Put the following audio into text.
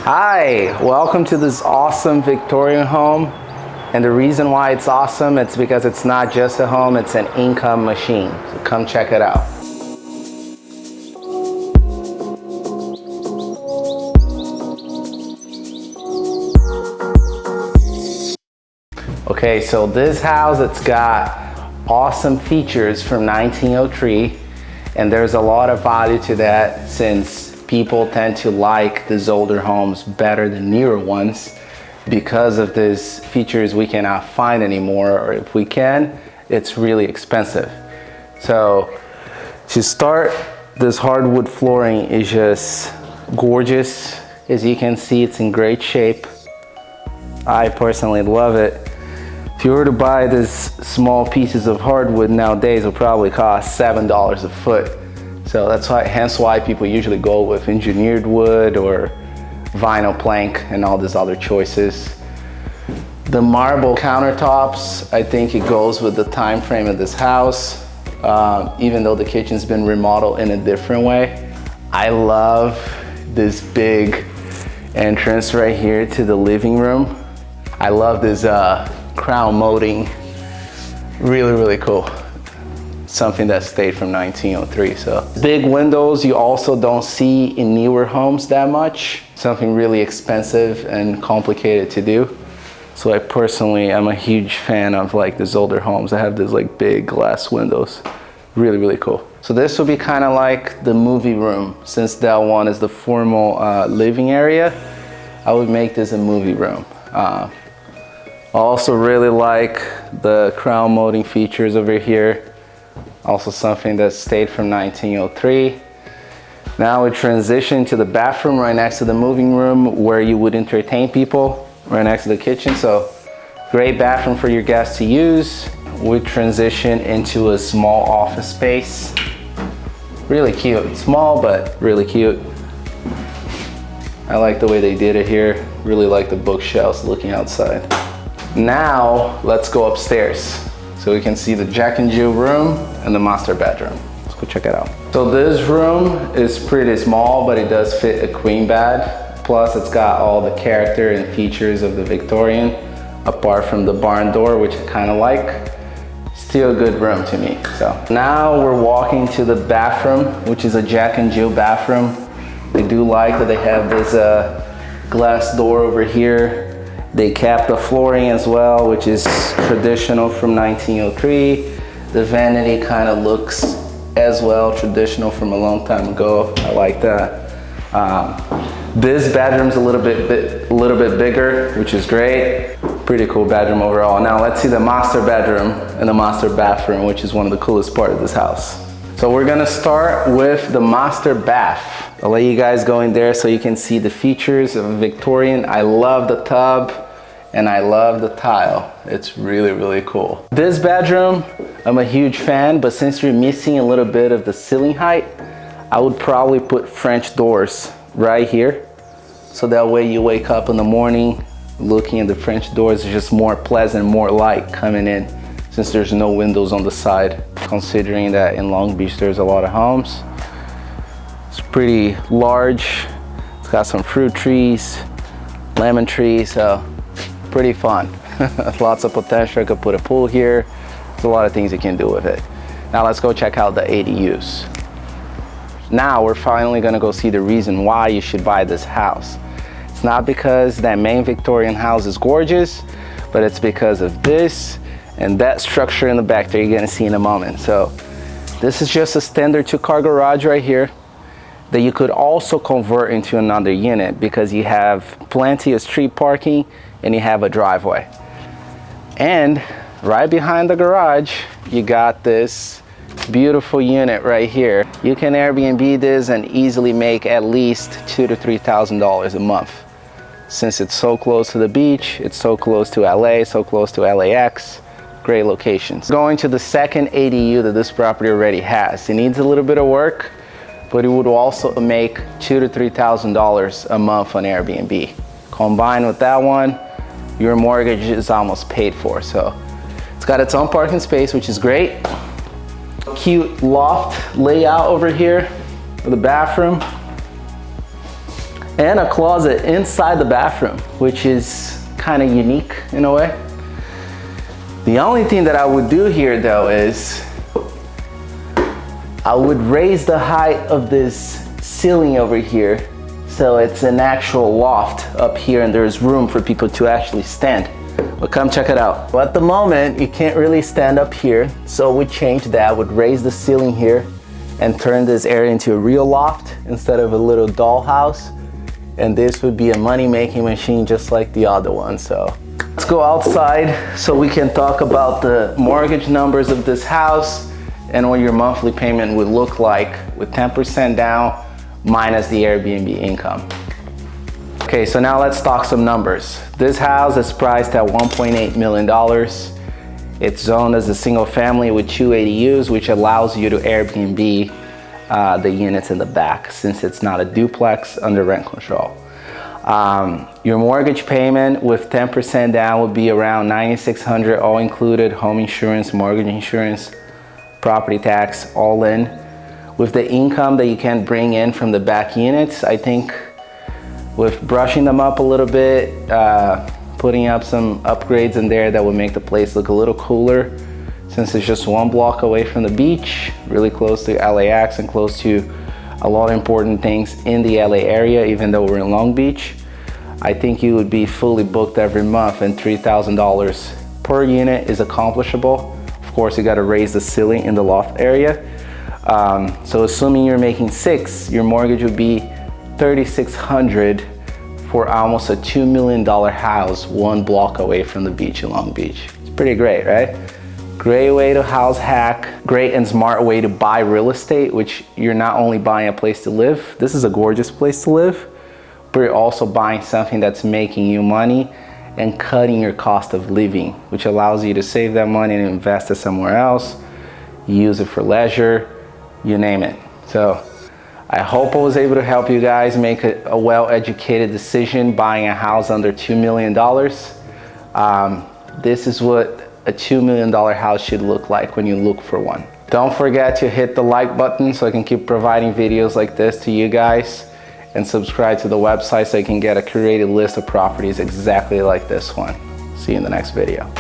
Hi, welcome to this awesome Victorian home. And the reason why it's awesome, it's because it's not just a home, it's an income machine. So come check it out. Okay, so this house, it's got awesome features from 1903, and there's a lot of value to that since people tend to like these older homes better than newer ones because of these features we cannot find anymore, or if we can, it's really expensive. So to start, this hardwood flooring is just gorgeous. As you can see, it's in great shape. I personally love it. If you were to buy these small pieces of hardwood nowadays, it'll probably cost $7 a foot. So that's hence why people usually go with engineered wood or vinyl plank and all these other choices. The marble countertops, I think it goes with the time frame of this house, even though the kitchen's been remodeled in a different way. I love this big entrance right here to the living room. I love this crown molding, really cool. Something that stayed from 1903. So big windows you also don't see in newer homes that much. Something really expensive and complicated to do. So I personally am a huge fan of like these older homes that have these like big glass windows. Really cool. So this will be kind of like the movie room. Since that one is the formal living area, I would make this a movie room. I also really like the crown molding features over here. Also something that stayed from 1903. Now we transition to the bathroom right next to the moving room where you would entertain people, right next to the kitchen. So great bathroom for your guests to use. We transition into a small office space. Really cute, small but really cute. I like the way they did it here. Really like the bookshelves looking outside. Now let's go upstairs so we can see the Jack and Jill room and the master bedroom. Let's go check it out. So this room is pretty small, but it does fit a queen bed. Plus it's got all the character and features of the Victorian, apart from the barn door, which I kind of like. Still a good room to me. So now we're walking to the bathroom, which is a Jack and Jill bathroom. I do like that they have this glass door over here. They kept the flooring as well, which is traditional from 1903. The vanity kind of looks as well traditional from a long time ago. I like that. This bedroom's a little bit bigger, which is great. Pretty cool bedroom overall. Now let's see the master bedroom and the master bathroom, which is one of the coolest parts of this house. So we're gonna start with the master bath. I'll let you guys go in there so you can see the features of a Victorian. I love the tub and I love the tile. It's really cool. This bedroom, I'm a huge fan, but since you're missing a little bit of the ceiling height, I would probably put French doors right here. So that way you wake up in the morning looking at the French doors, it's just more pleasant, more light coming in since there's no windows on the side, considering that in Long Beach there's a lot of homes. It's pretty large. It's got some fruit trees, lemon trees, so pretty fun. Lots of potential. I could put a pool here. There's a lot of things you can do with it. Now let's go check out the ADUs. Now we're finally gonna go see the reason why you should buy this house. It's not because that main Victorian house is gorgeous, but it's because of this and that structure in the back that you're gonna see in a moment. So this is just a standard 2-car garage right here that you could also convert into another unit because you have plenty of street parking and you have a driveway. And right behind the garage, you got this beautiful unit right here. You can Airbnb this and easily make at least $2,000 to $3,000 a month. Since it's so close to the beach, it's so close to LA, so close to LAX, great locations. Going to the second ADU that this property already has. It needs a little bit of work, but it would also make $2,000 to $3,000 a month on Airbnb. Combined with that one, your mortgage is almost paid for. So it's got its own parking space, which is great. Cute loft layout over here for the bathroom. and a closet inside the bathroom, which is kind of unique in a way. The only thing that I would do here though is I would raise the height of this ceiling over here so it's an actual loft up here and there's room for people to actually stand. But come check it out. Well, at the moment, you can't really stand up here, so we changed that. Would raise the ceiling here and turn this area into a real loft instead of a little dollhouse. And this would be a money-making machine just like the other one. So let's go outside so we can talk about the mortgage numbers of this house and what your monthly payment would look like with 10% down minus the Airbnb income. Okay, so now let's talk some numbers. This house is priced at $1.8 million. It's zoned as a single family with 2 ADUs, which allows you to Airbnb the units in the back since it's not a duplex under rent control. Your mortgage payment with 10% down would be around $9,600, all included, home insurance, mortgage insurance, property tax, all in. With the income that you can bring in from the back units, I think with brushing them up a little bit, putting up some upgrades in there that would make the place look a little cooler, since it's just 1 block away from the beach, really close to LAX and close to a lot of important things in the LA area, even though we're in Long Beach. I think you would be fully booked every month, and $3,000 per unit is accomplishable. Of course, you gotta raise the ceiling in the loft area. So assuming you're making $6,000, your mortgage would be $3,600 for almost a $2 million house 1 block away from the beach in Long Beach. It's pretty great, right? Great way to house hack, great and smart way to buy real estate, which you're not only buying a place to live, this is a gorgeous place to live, but you're also buying something that's making you money and cutting your cost of living, which allows you to save that money and invest it somewhere else, use it for leisure, you name it. So I hope I was able to help you guys make a well-educated decision buying a house under $2 million. This is what a $2 million house should look like when you look for one. Don't forget to hit the like button so I can keep providing videos like this to you guys, and subscribe to the website so you can get a curated list of properties exactly like this one. See you in the next video.